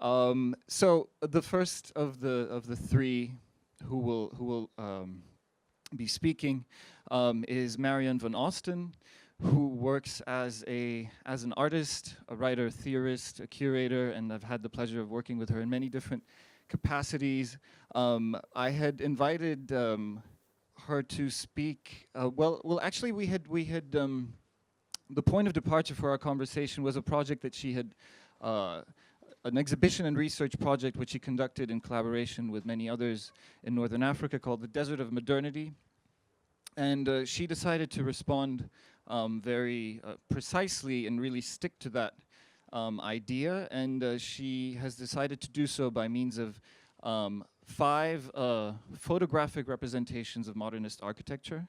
So the first of the three who will be speaking is Marion von Osten, who works as an artist, a writer, theorist, a curator, and I've had the pleasure of working with her in many different capacities. I had invited her to speak. Actually, we had the point of departure for our conversation was a project that she had. An exhibition and research project which she conducted in collaboration with many others in Northern Africa called The Desert of Modernity. And she decided to respond very precisely and really stick to that idea. And she has decided to do so by means of 5 photographic representations of modernist architecture.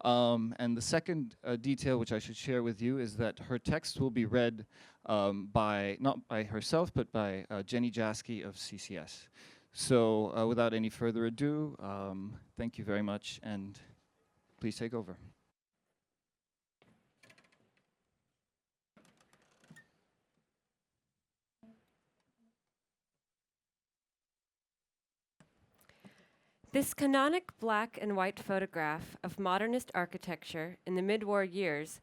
And the second detail which I should share with you is that her text will be read not by herself, but by Jenny Jaski of CCS. So without any further ado, thank you very much, and please take over. This canonic black and white photograph of modernist architecture in the mid-war years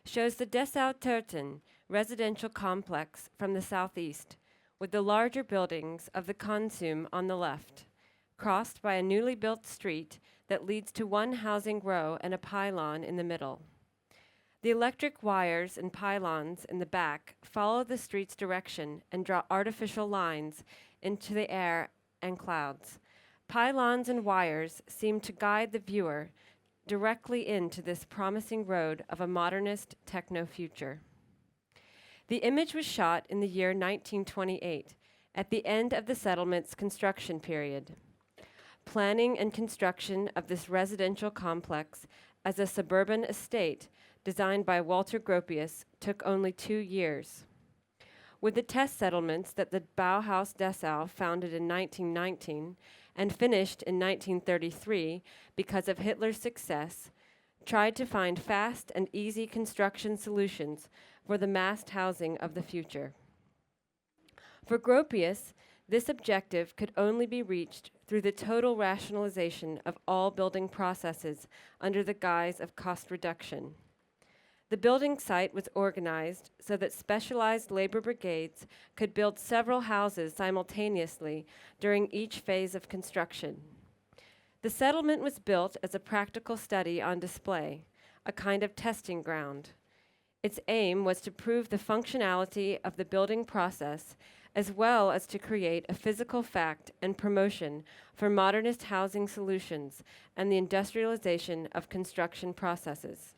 shows the Dessau-Turten residential complex from the southeast, with the larger buildings of the Konsum on the left, crossed by a newly built street that leads to one housing row and a pylon in the middle. The electric wires and pylons in the back follow the street's direction and draw artificial lines into the air and clouds. Pylons and wires seem to guide the viewer directly into this promising road of a modernist techno-future. The image was shot in the year 1928, at the end of the settlement's construction period. Planning and construction of this residential complex as a suburban estate designed by Walter Gropius took only 2 years. With the test settlements that the Bauhaus Dessau founded in 1919 and finished in 1933 because of Hitler's success, tried to find fast and easy construction solutions for the massed housing of the future. For Gropius, this objective could only be reached through the total rationalization of all building processes under the guise of cost reduction. The building site was organized so that specialized labor brigades could build several houses simultaneously during each phase of construction. The settlement was built as a practical study on display, a kind of testing ground. Its aim was to prove the functionality of the building process, as well as to create a physical fact and promotion for modernist housing solutions and the industrialization of construction processes.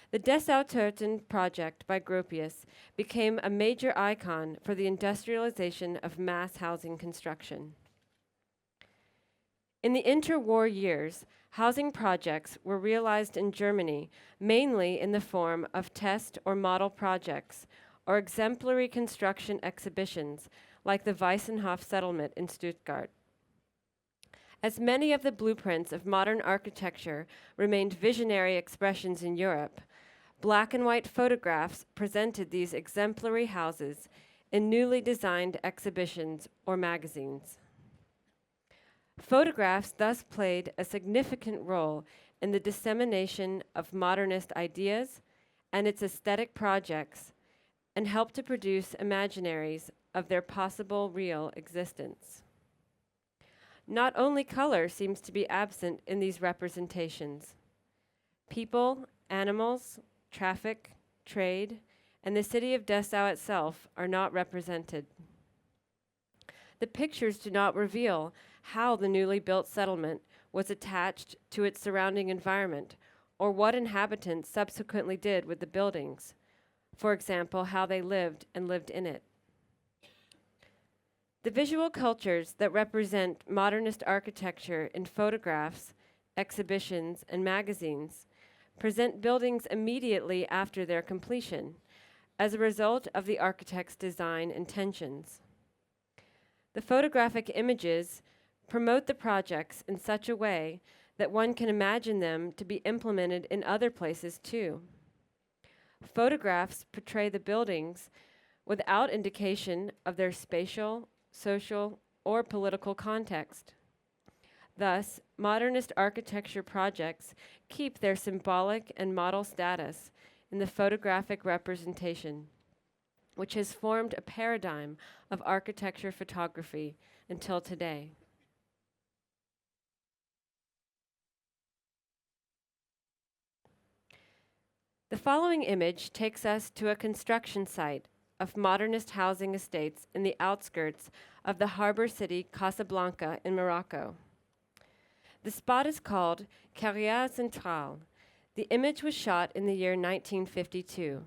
The Dessau-Turten project by Gropius became a major icon for the industrialization of mass housing construction. In the interwar years, housing projects were realized in Germany mainly in the form of test or model projects or exemplary construction exhibitions like the Weissenhof settlement in Stuttgart. As many of the blueprints of modern architecture remained visionary expressions in Europe, black and white photographs presented these exemplary houses in newly designed exhibitions or magazines. Photographs thus played a significant role in the dissemination of modernist ideas and its aesthetic projects, and helped to produce imaginaries of their possible real existence. Not only color seems to be absent in these representations. People, animals, traffic, trade, and the city of Dessau itself are not represented. The pictures do not reveal how the newly built settlement was attached to its surrounding environment, or what inhabitants subsequently did with the buildings. For example, how they lived in it. The visual cultures that represent modernist architecture in photographs, exhibitions, and magazines present buildings immediately after their completion as a result of the architect's design intentions. The photographic images promote the projects in such a way that one can imagine them to be implemented in other places too. Photographs portray the buildings without indication of their spatial, social, or political context. Thus, modernist architecture projects keep their symbolic and model status in the photographic representation, which has formed a paradigm of architecture photography until today. The following image takes us to a construction site of modernist housing estates in the outskirts of the harbor city Casablanca in Morocco. The spot is called Carrière Centrale. The image was shot in the year 1952.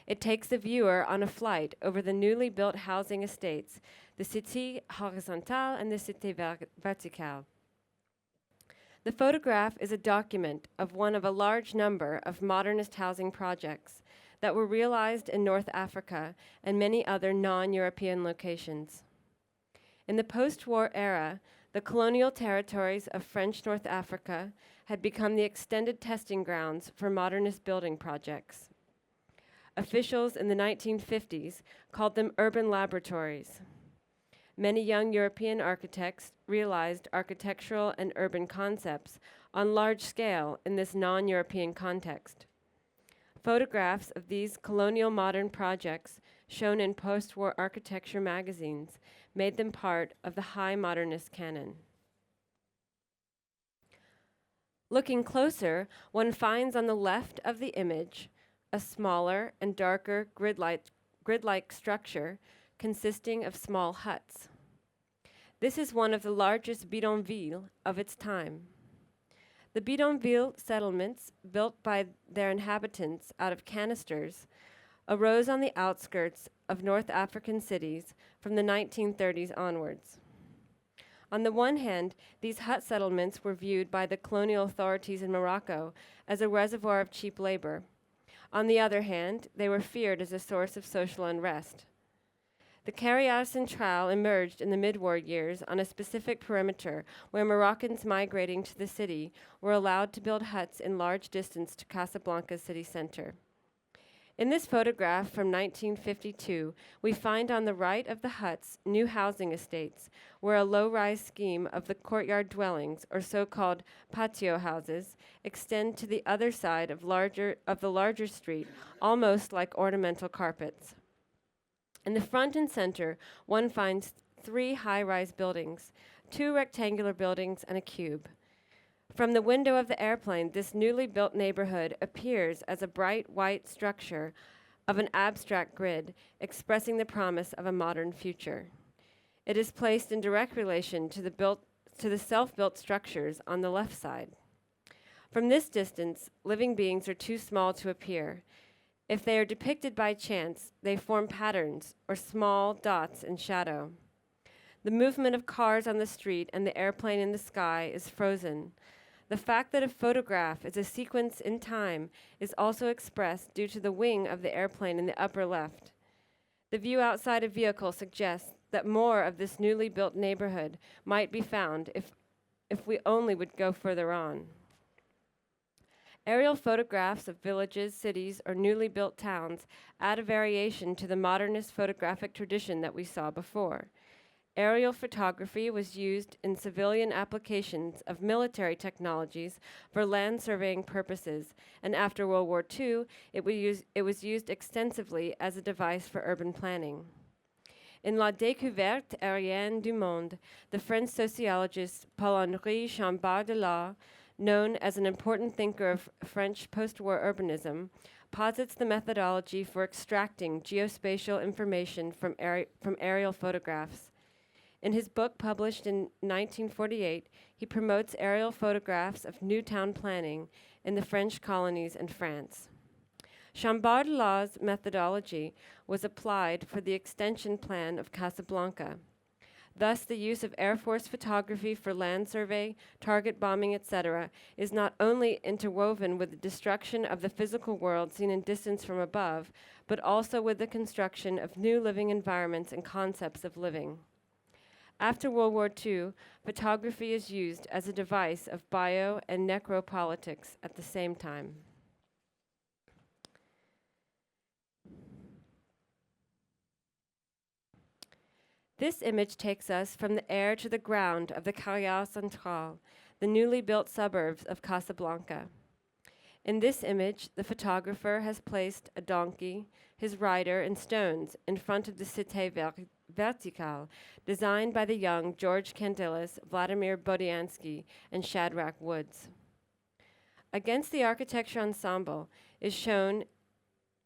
It takes the viewer on a flight over the newly built housing estates, the Cité Horizontale and the Cité Verticale. The photograph is a document of one of a large number of modernist housing projects that were realized in North Africa and many other non-European locations. In the post-war era, the colonial territories of French North Africa had become the extended testing grounds for modernist building projects. Officials in the 1950s called them urban laboratories. Many young European architects realized architectural and urban concepts on large scale in this non-European context. Photographs of these colonial modern projects shown in post-war architecture magazines made them part of the high modernist canon. Looking closer, one finds on the left of the image a smaller and darker grid-like structure consisting of small huts. This is one of the largest bidonvilles of its time. The bidonville settlements, built by their inhabitants out of canisters, arose on the outskirts of North African cities from the 1930s onwards. On the one hand, these hut settlements were viewed by the colonial authorities in Morocco as a reservoir of cheap labor. On the other hand, they were feared as a source of social unrest. The Carrière Centrale emerged in the mid-war years on a specific perimeter where Moroccans migrating to the city were allowed to build huts in large distance to Casablanca's city center. In this photograph from 1952, we find on the right of the huts new housing estates where a low-rise scheme of the courtyard dwellings, or so-called patio houses, extend to the other side of the larger street, almost like ornamental carpets. In the front and center, one finds 3 high-rise buildings, 2 rectangular buildings, and a cube. From the window of the airplane, this newly built neighborhood appears as a bright white structure of an abstract grid, expressing the promise of a modern future. It is placed in direct relation to the self-built structures on the left side. From this distance, living beings are too small to appear. If they are depicted by chance, they form patterns or small dots in shadow. The movement of cars on the street and the airplane in the sky is frozen. The fact that a photograph is a sequence in time is also expressed due to the wing of the airplane in the upper left. The view outside a vehicle suggests that more of this newly built neighborhood might be found if we only would go further on. Aerial photographs of villages, cities, or newly built towns add a variation to the modernist photographic tradition that we saw before. Aerial photography was used in civilian applications of military technologies for land surveying purposes, and after World War II, it was used extensively as a device for urban planning. In La Découverte aérienne du monde, the French sociologist Paul-Henry Chombart de Lauwe, known as an important thinker of French post-war urbanism, posits the methodology for extracting geospatial information from aerial photographs. In his book published in 1948, he promotes aerial photographs of new town planning in the French colonies and France. Chombart de Lauwe's methodology was applied for the extension plan of Casablanca. Thus, the use of Air Force photography for land survey, target bombing, etc., is not only interwoven with the destruction of the physical world seen in distance from above, but also with the construction of new living environments and concepts of living. After World War II, photography is used as a device of bio and necropolitics at the same time. This image takes us from the air to the ground of the Carrière Centrale, the newly built suburbs of Casablanca. In this image, the photographer has placed a donkey, his rider, and stones in front of the Cité Verticale, designed by the young George Candelas, Vladimir Bodiansky, and Shadrach Woods. Against the architecture ensemble is shown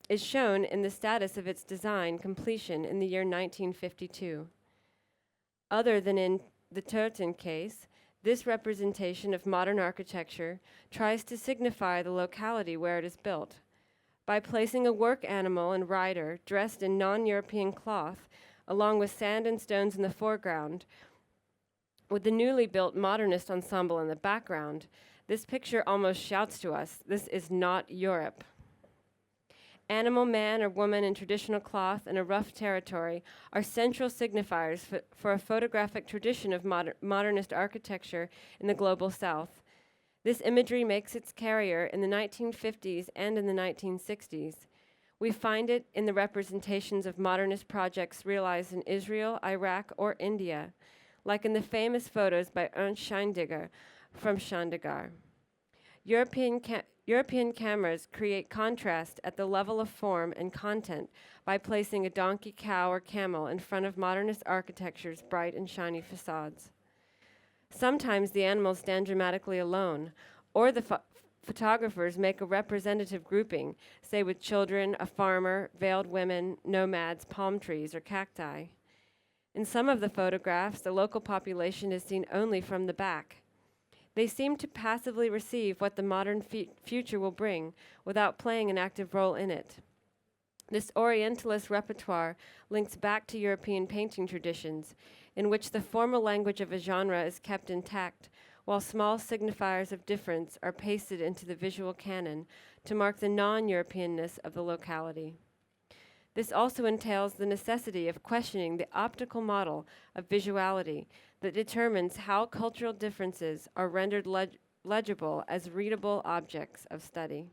in the status of its design completion in the year 1952. Other than in the Turton case, this representation of modern architecture tries to signify the locality where it is built. By placing a work animal and rider dressed in non-European cloth, along with sand and stones in the foreground, with the newly built modernist ensemble in the background, this picture almost shouts to us, this is not Europe. Animal, man, or woman in traditional cloth and a rough territory are central signifiers for a photographic tradition of modernist architecture in the global south. This imagery makes its carrier in the 1950s and in the 1960s. We find it in the representations of modernist projects realized in Israel, Iraq, or India, like in the famous photos by Ernst Scheindigger from Chandigarh. European cameras create contrast at the level of form and content by placing a donkey, cow, or camel in front of modernist architecture's bright and shiny facades. Sometimes the animals stand dramatically alone, or the photographers make a representative grouping, say with children, a farmer, veiled women, nomads, palm trees, or cacti. In some of the photographs, the local population is seen only from the back. They seem to passively receive what the modern future will bring without playing an active role in it. This Orientalist repertoire links back to European painting traditions, in which the formal language of a genre is kept intact, while small signifiers of difference are pasted into the visual canon to mark the non-Europeanness of the locality. This also entails the necessity of questioning the optical model of visuality that determines how cultural differences are rendered legible as readable objects of study.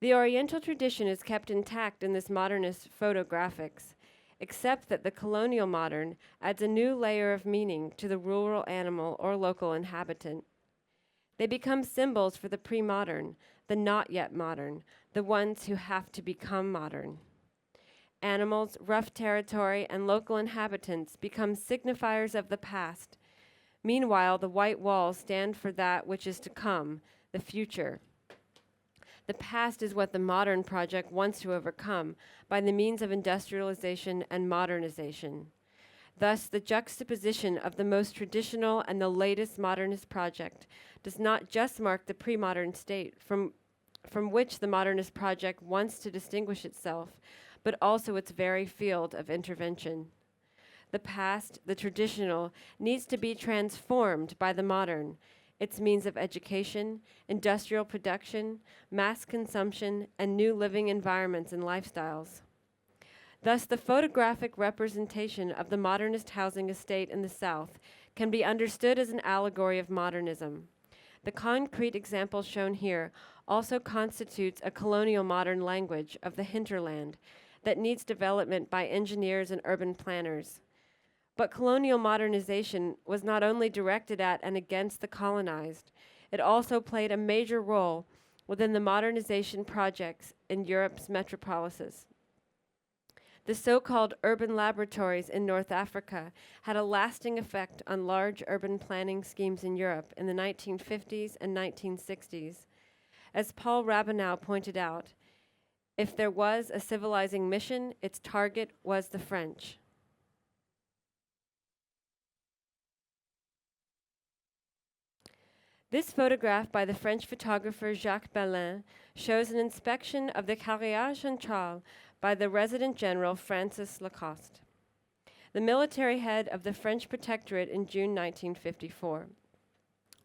The Oriental tradition is kept intact in this modernist photographics, except that the colonial modern adds a new layer of meaning to the rural animal or local inhabitant. They become symbols for the pre-modern, the not yet modern, the ones who have to become modern. Animals, rough territory, and local inhabitants become signifiers of the past. Meanwhile, the white walls stand for that which is to come, the future. The past is what the modern project wants to overcome by the means of industrialization and modernization. Thus, the juxtaposition of the most traditional and the latest modernist project does not just mark the pre-modern state from which the modernist project wants to distinguish itself, but also its very field of intervention. The past, the traditional, needs to be transformed by the modern, its means of education, industrial production, mass consumption, and new living environments and lifestyles. Thus, the photographic representation of the modernist housing estate in the South can be understood as an allegory of modernism. The concrete example shown here also constitutes a colonial modern language of the hinterland that needs development by engineers and urban planners. But colonial modernization was not only directed at and against the colonized, it also played a major role within the modernization projects in Europe's metropolises. The so-called urban laboratories in North Africa had a lasting effect on large urban planning schemes in Europe in the 1950s and 1960s. As Paul Rabinow pointed out, if there was a civilizing mission, its target was the French. This photograph by the French photographer Jacques Bellin shows an inspection of the Carrière Centrale by the Resident General Francis Lacoste, the military head of the French Protectorate in June 1954.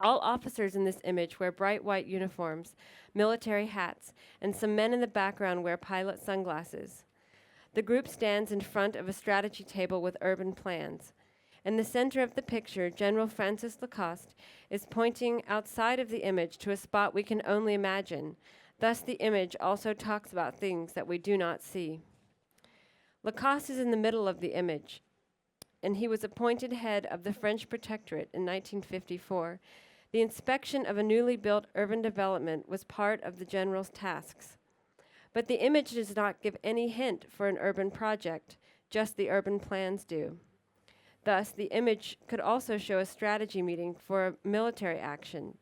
All officers in this image wear bright white uniforms, military hats, and some men in the background wear pilot sunglasses. The group stands in front of a strategy table with urban plans. In the center of the picture, General Francis Lacoste is pointing outside of the image to a spot we can only imagine. Thus, the image also talks about things that we do not see. Lacoste is in the middle of the image, and he was appointed head of the French Protectorate in 1954. The inspection of a newly built urban development was part of the general's tasks. But the image does not give any hint for an urban project, just the urban plans do. Thus, the image could also show a strategy meeting for a military action.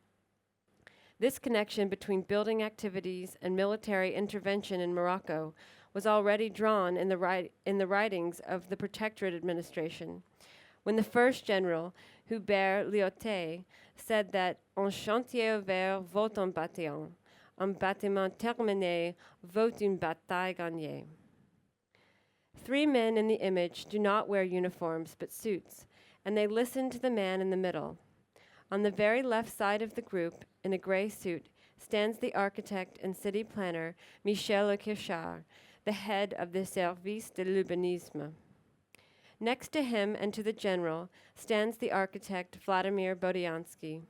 This connection between building activities and military intervention in Morocco was already drawn in the writings of the Protectorate administration, when the first general, Hubert Lyautey, said that "Un chantier ouvert vaut un bâtiment terminé vaut une bataille gagnée." 3 men in the image do not wear uniforms but suits, and they listen to the man in the middle. On the very left side of the group, in a gray suit, stands the architect and city planner Michel Lecochard, the head of the Service de l'Urbanisme. Next to him and to the general stands the architect Vladimir Bodiansky.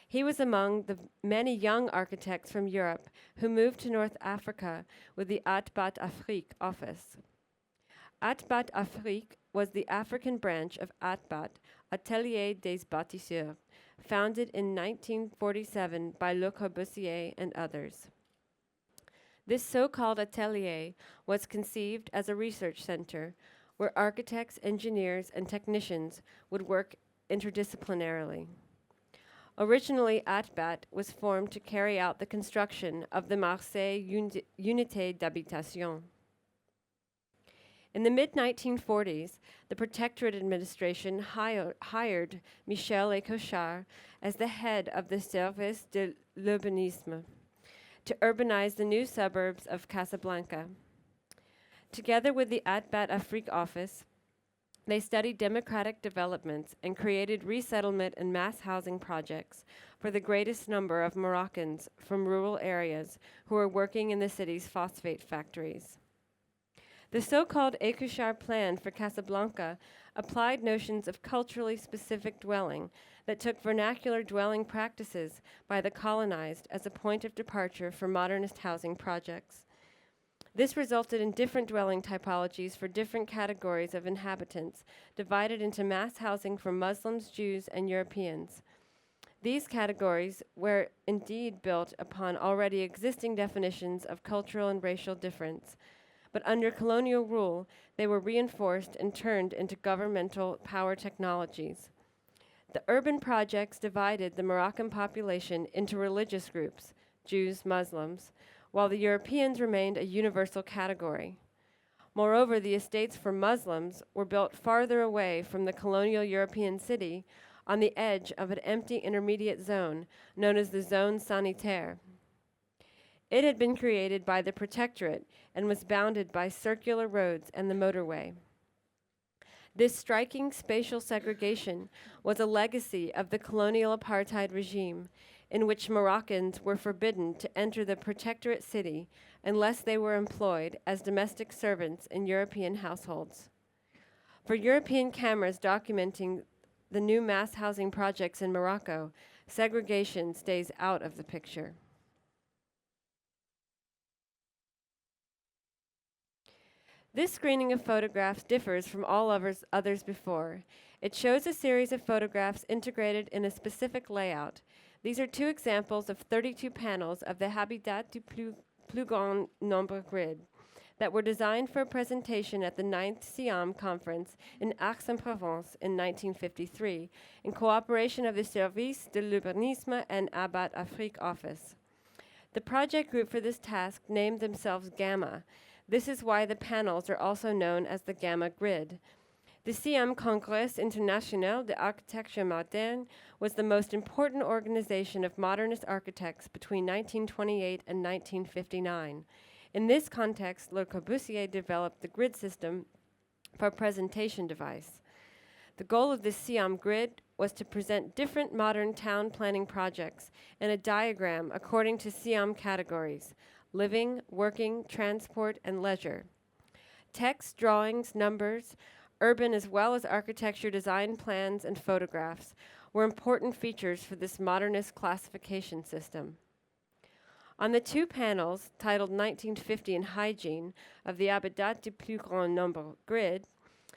He was among the many young architects from Europe who moved to North Africa with the Atbat Afrique office. Atbat Afrique was the African branch of Atbat, Atelier des Bâtisseurs, founded in 1947 by Le Corbusier and others. This so-called atelier was conceived as a research center where architects, engineers, and technicians would work interdisciplinarily. Originally, Atbat was formed to carry out the construction of the Marseille Unité d'Habitation. In the mid-1940s, the Protectorate administration hired Michel Lecochard as the head of the Service de l'Urbanisme to urbanize the new suburbs of Casablanca. Together with the Atbat Afrique office, they studied democratic developments and created resettlement and mass housing projects for the greatest number of Moroccans from rural areas who were working in the city's phosphate factories. The so-called Lecochard plan for Casablanca applied notions of culturally specific dwelling that took vernacular dwelling practices by the colonized as a point of departure for modernist housing projects. This resulted in different dwelling typologies for different categories of inhabitants, divided into mass housing for Muslims, Jews, and Europeans. These categories were indeed built upon already existing definitions of cultural and racial difference, but under colonial rule, they were reinforced and turned into governmental power technologies. The urban projects divided the Moroccan population into religious groups, Jews, Muslims, while the Europeans remained a universal category. Moreover, the estates for Muslims were built farther away from the colonial European city on the edge of an empty intermediate zone known as the zone sanitaire. It had been created by the Protectorate and was bounded by circular roads and the motorway. This striking spatial segregation was a legacy of the colonial apartheid regime, in which Moroccans were forbidden to enter the Protectorate city unless they were employed as domestic servants in European households. For European cameras documenting the new mass housing projects in Morocco, segregation stays out of the picture. This screening of photographs differs from all others before. It shows a series of photographs integrated in a specific layout. These are 2 examples of 32 panels of the Habitat du plus grand nombre grid that were designed for a presentation at the 9th SIAM conference in Aix-en-Provence in 1953, in cooperation of the Service de l'Urbanisme and Atbat Afrique office. The project group for this task named themselves Gamma. This is why the panels are also known as the Gamma Grid. The SIAM Congrès International d'Architecture Moderne was the most important organization of modernist architects between 1928 and 1959. In this context, Le Corbusier developed the grid system for a presentation device. The goal of the SIAM Grid was to present different modern town planning projects in a diagram according to SIAM categories: living, working, transport, and leisure. Text, drawings, numbers, urban as well as architecture design plans, and photographs were important features for this modernist classification system. On the two panels, titled 1950 and Hygiene, of the Habitat du plus grand nombre grid,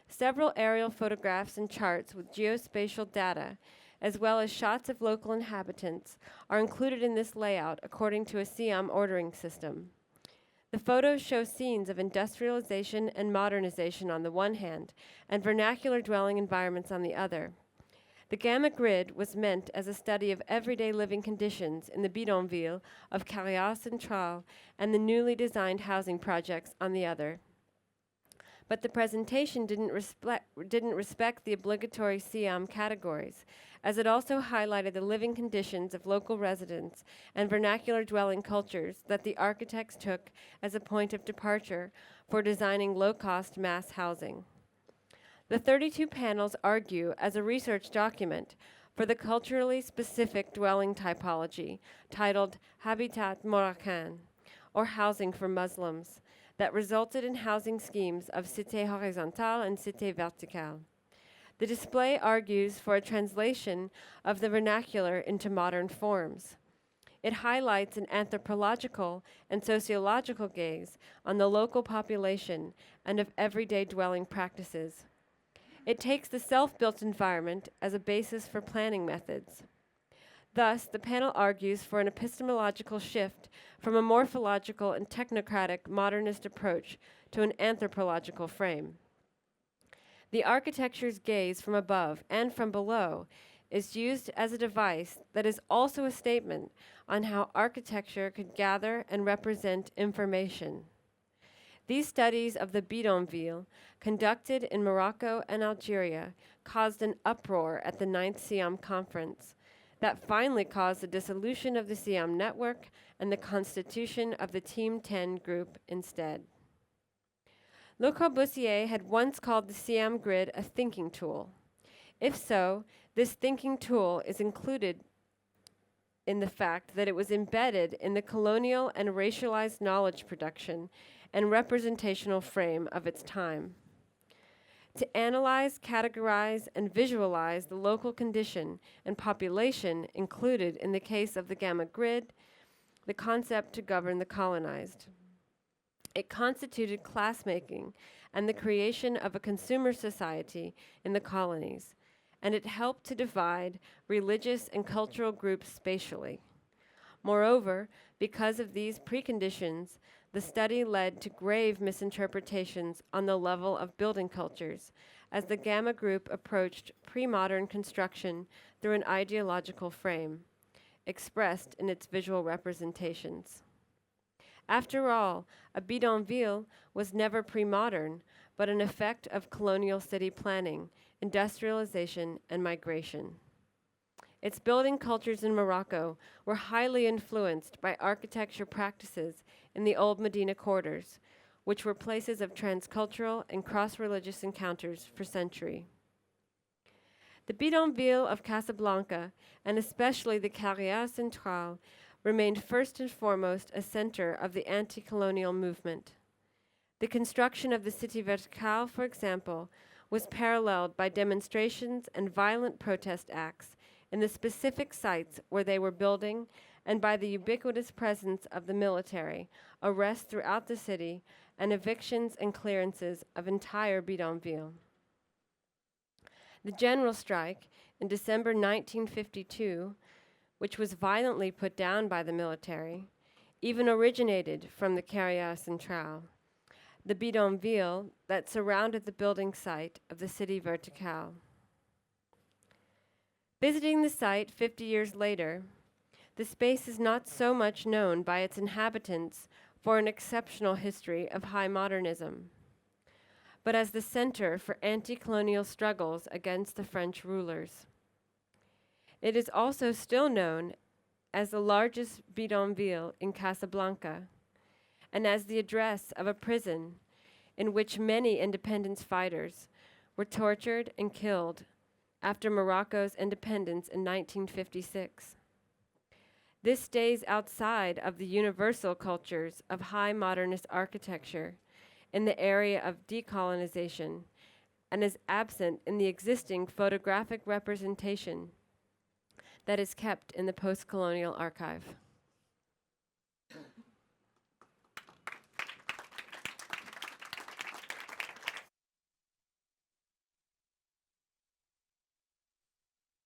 several aerial photographs and charts with geospatial data, as well as shots of local inhabitants, are included in this layout according to a Siam ordering system. The photos show scenes of industrialization and modernization on the one hand, and vernacular dwelling environments on the other. The Gamma grid was meant as a study of everyday living conditions in the bidonville of Carrière Centrale and the newly designed housing projects on the other. But the presentation didn't respect the obligatory Siam categories, as it also highlighted the living conditions of local residents and vernacular dwelling cultures that the architects took as a point of departure for designing low-cost mass housing. The 32 panels argue as a research document for the culturally specific dwelling typology titled Habitat Marocain, or Housing for Muslims, that resulted in housing schemes of cité horizontale and cité verticale. The display argues for a translation of the vernacular into modern forms. It highlights an anthropological and sociological gaze on the local population and of everyday dwelling practices. It takes the self-built environment as a basis for planning methods. Thus, the panel argues for an epistemological shift from a morphological and technocratic modernist approach to an anthropological frame. The architecture's gaze from above and from below is used as a device that is also a statement on how architecture could gather and represent information. These studies of the bidonville, conducted in Morocco and Algeria, caused an uproar at the 9th Siam Conference that finally caused the dissolution of the Siam network and the constitution of the Team 10 group instead. Le Corbusier had once called the Siam grid a thinking tool. If so, this thinking tool is included in the fact that it was embedded in the colonial and racialized knowledge production and representational frame of its time. To analyze, categorize, and visualize the local condition and population included in the case of the Gamma grid, the concept to govern the colonized. It constituted class-making and the creation of a consumer society in the colonies, and it helped to divide religious and cultural groups spatially. Moreover, because of these preconditions, the study led to grave misinterpretations on the level of building cultures as the Gamma group approached pre-modern construction through an ideological frame, expressed in its visual representations. After all, a bidonville was never pre-modern, but an effect of colonial city planning, industrialization, and migration. Its building cultures in Morocco were highly influenced by architecture practices in the old Medina quarters, which were places of transcultural and cross-religious encounters for centuries. The bidonville of Casablanca, and especially the Carrière Centrale, remained first and foremost a center of the anti-colonial movement. The construction of the Cité Verticale, for example, was paralleled by demonstrations and violent protest acts in the specific sites where they were building, and by the ubiquitous presence of the military, arrests throughout the city, and evictions and clearances of entire bidonville. The general strike in December 1952, which was violently put down by the military, even originated from the Carrière Centrale, the bidonville that surrounded the building site of the Cité Verticale. Visiting the site 50 years later, the space is not so much known by its inhabitants for an exceptional history of high modernism, but as the center for anti-colonial struggles against the French rulers. It is also still known as the largest bidonville in Casablanca, and as the address of a prison in which many independence fighters were tortured and killed after Morocco's independence in 1956. This stays outside of the universal cultures of high modernist architecture in the area of decolonization, and is absent in the existing photographic representation that is kept in the post-colonial archive.